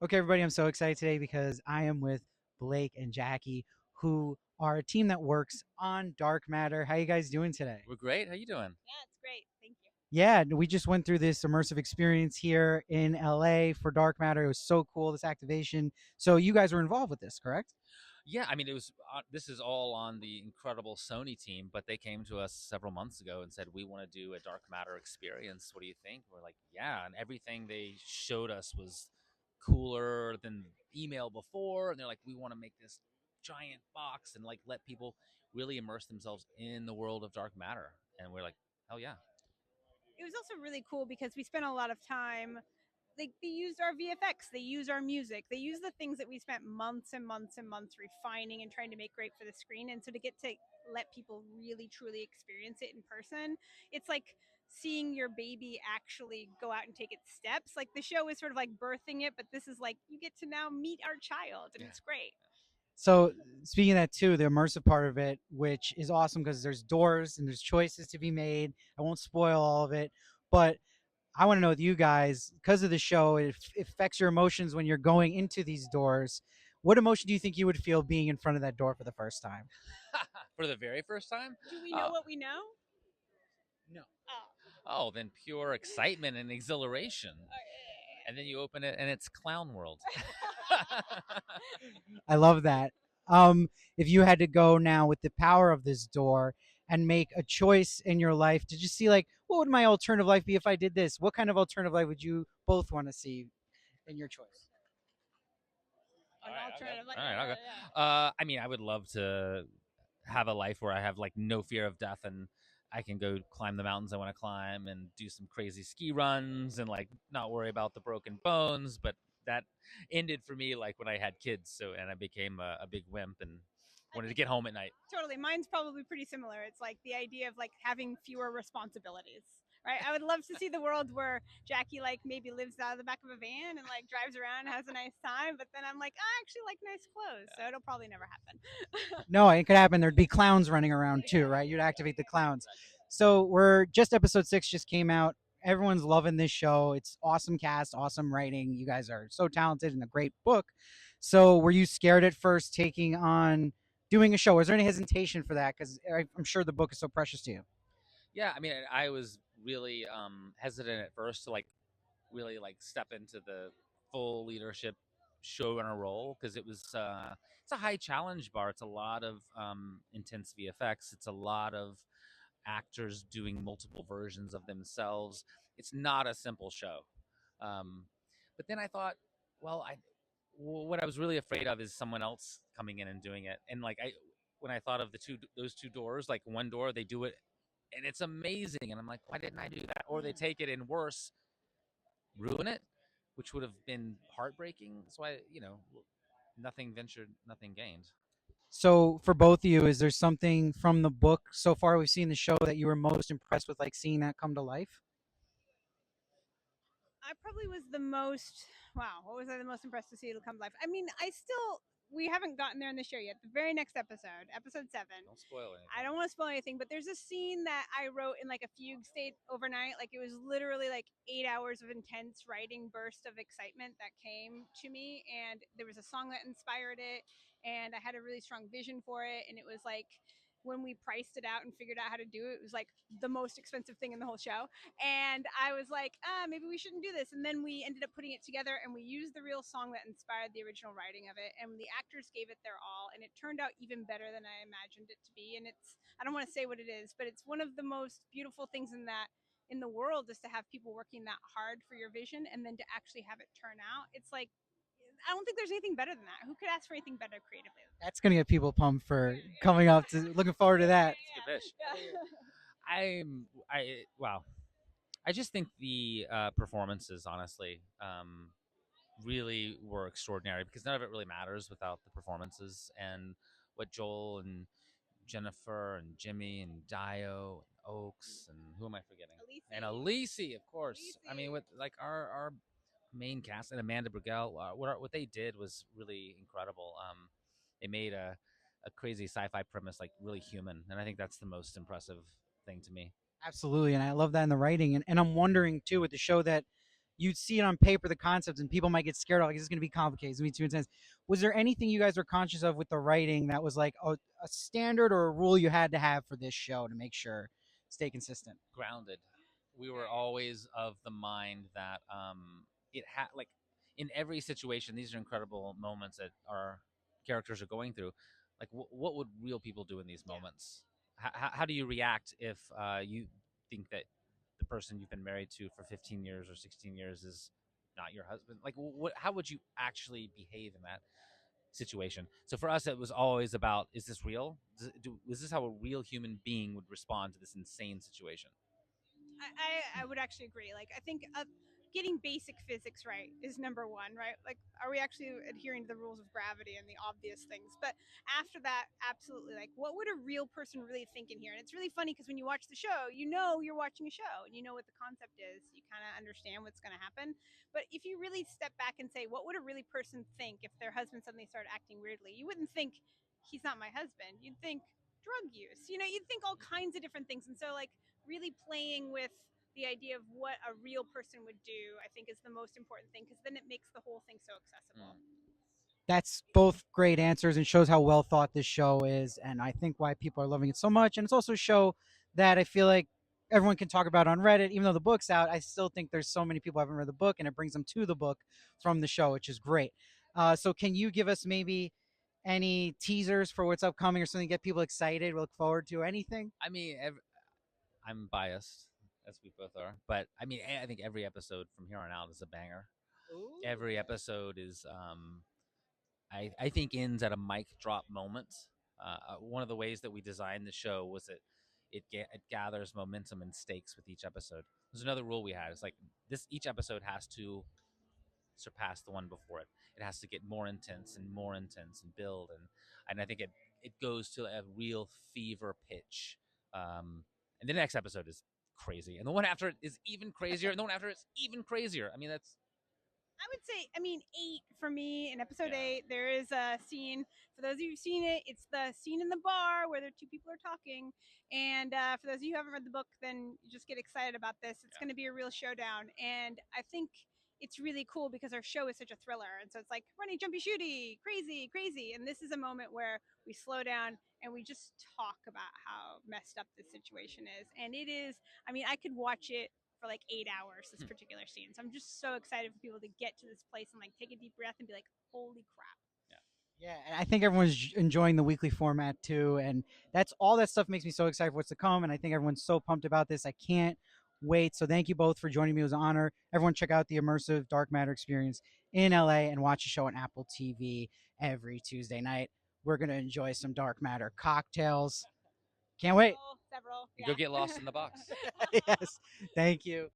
Okay, everybody, I'm so excited today because I am with Blake and Jackie, who are a team that works on Dark Matter. How you guys doing today? We're great. How you doing? Yeah, it's great. Thank you. Yeah, we just went through this immersive experience here in LA for Dark Matter. It was so cool, this activation. So you guys were involved with this, correct? Yeah, I mean, it was. This is all on the incredible Sony team, but they came to us several months ago and said we want to do a dark matter experience. What do you think? We're like, yeah, and everything they showed us was cooler than email before, and they're like, we want to make this giant box and like let people really immerse themselves in the world of dark matter, and we're like, hell yeah. It was also really cool because we spent a lot of time. Like they used our VFX, they use our music, they use the things that we spent months and months and months refining and trying to make great for the screen. And so to get to let people really truly experience it in person, it's like seeing your baby actually go out and take its steps. Like the show is sort of like birthing it, but this is like you get to now meet our child, and Yeah. it's great. So speaking of that too, the immersive part of it, which is awesome because there's doors and there's choices to be made. I won't spoil all of it, but I want to know with you guys, because of the show, it affects your emotions when you're going into these doors. What emotion do you think you would feel being in front of that door for the first time? For the very first time. Do we know what we know? No. Oh. Oh, then pure excitement and exhilaration. And then you open it and it's clown world. I love that. If you had to go now with the power of this door and make a choice in your life to just see, like, what would my alternative life be if I did this? What kind of alternative life would you both want to see in your choice? An alternative. All right, I'll go. I mean, I would love to have a life where I have like no fear of death and I can go climb the mountains I want to climb and do some crazy ski runs and like not worry about the broken bones. But that ended for me like when I had kids. So and I became a big wimp and wanted to get home at night. Totally. Mine's probably pretty similar. It's like the idea of like having fewer responsibilities. Right. I would love to see the world where Jackie like maybe lives out of the back of a van and like drives around and has a nice time. But then I'm like, I actually like nice clothes. So it'll probably never happen. No, it could happen. There'd be clowns running around too, right? You'd activate the clowns. So we're just episode 6 just came out. Everyone's loving this show. It's awesome cast, awesome writing. You guys are so talented and a great book. So were you scared at first taking on doing a show? Was there any hesitation for that? Because I'm sure the book is so precious to you. Yeah, I mean, I was really hesitant at first to like really like step into the full leadership showrunner role because it's a high challenge bar. It's a lot of intense VFX. It's a lot of actors doing multiple versions of themselves. It's not a simple show. Um, but then I thought, well, what I was really afraid of is someone else coming in and doing it. And like when I thought of those two doors, like one door they do it and it's amazing, and I'm like, why didn't I do that? Or they take it and worse, ruin it, which would have been heartbreaking. So nothing ventured, nothing gained. So for both of you, is there something from the book so far we've seen the show that you were most impressed with, like seeing that come to life? I probably was the most. Wow, what was I the most impressed to see it'll come to life? I mean, we haven't gotten there in the show yet. The very next episode, episode 7. Don't spoil anything. I don't want to spoil anything, but there's a scene that I wrote in like a fugue state overnight. Like it was literally like 8 hours of intense writing burst of excitement that came to me, and there was a song that inspired it, and I had a really strong vision for it, and it was like when we priced it out and figured out how to do it, it was like the most expensive thing in the whole show. And I was like, maybe we shouldn't do this. And then we ended up putting it together and we used the real song that inspired the original writing of it. And the actors gave it their all. And it turned out even better than I imagined it to be. And I don't want to say what it is, but it's one of the most beautiful things in the world is to have people working that hard for your vision and then to actually have it turn out. It's like, I don't think there's anything better than that. Who could ask for anything better creatively? That's gonna get people pumped for coming up. Looking forward to that. It's good fish. Wow. I just think the performances, honestly, really were extraordinary because none of it really matters without the performances and what Joel and Jennifer and Jimmy and Dio and Oaks and who am I forgetting? And Elise, of course. I mean, with like our main cast and Amanda Brugel, what they did was really incredible. They made a crazy sci-fi premise like really human, and I think that's the most impressive thing to me. Absolutely, and I love that in the writing. And I'm wondering too with the show that you'd see it on paper, the concepts, and people might get scared. Like, this is going to be complicated. It's going to be too intense. Was there anything you guys were conscious of with the writing that was like a standard or a rule you had to have for this show to make sure stay consistent? Grounded. We were always of the mind that it had like in every situation. These are incredible moments that our characters are going through. Like, what would real people do in these moments? How do you react if you think that the person you've been married to for 15 years or 16 years is not your husband? Like, how would you actually behave in that situation? So for us, it was always about: is this real? Is this how a real human being would respond to this insane situation? I would actually agree. Like, I think getting basic physics right is number one, right? Like, are we actually adhering to the rules of gravity and the obvious things? But after that, absolutely. Like, what would a real person really think in here? And it's really funny because when you watch the show, you know you're watching a show and you know what the concept is. You kind of understand what's going to happen. But if you really step back and say, what would a really person think if their husband suddenly started acting weirdly? You wouldn't think he's not my husband. You'd think drug use. You know, you'd think all kinds of different things. And so, like, really playing with the idea of what a real person would do, I think, is the most important thing, because then it makes the whole thing so accessible. That's both great answers and shows how well thought this show is, and I think why people are loving it so much. And it's also a show that I feel like everyone can talk about on Reddit. Even though the book's out, I still think there's so many people who haven't read the book, and it brings them to the book from the show, which is great. So can you give us maybe any teasers for what's upcoming or something to get people excited, look forward to, anything? I mean, I'm biased, as we both are, but I mean, I think every episode from here on out is a banger. Ooh. Every episode is, I think, ends at a mic drop moment. One of the ways that we designed the show was that it gathers momentum and stakes with each episode. There's another rule we had. It's like each episode has to surpass the one before it. It has to get more intense and build, and I think it goes to a real fever pitch. And the next episode is crazy, and the one after it is even crazier, and the one after it's even crazier. I mean, that's I would say, I mean, 8 for me. In episode Yeah. 8, there is a scene. For those of you who've seen it, it's the scene in the bar where the two people are talking. And for those of you who haven't read the book, then you just get excited about this. It's going to be a real showdown. And I think it's really cool because our show is such a thriller. And so it's like running, jumpy, shooty, crazy, crazy. And this is a moment where we slow down and we just talk about how messed up this situation is. And it is, I mean, I could watch it for like 8 hours, this particular scene. So I'm just so excited for people to get to this place and like take a deep breath and be like, holy crap. Yeah, and I think everyone's enjoying the weekly format too, and that's all that stuff makes me so excited for what's to come. And I think everyone's so pumped about this. I can't wait. So thank you both for joining me. It was an honor. Everyone, check out the immersive Dark Matter experience in LA and watch the show on Apple TV every Tuesday night. We're gonna enjoy some Dark Matter cocktails. Can't wait. Several. you go get lost in the box. Yes, thank you.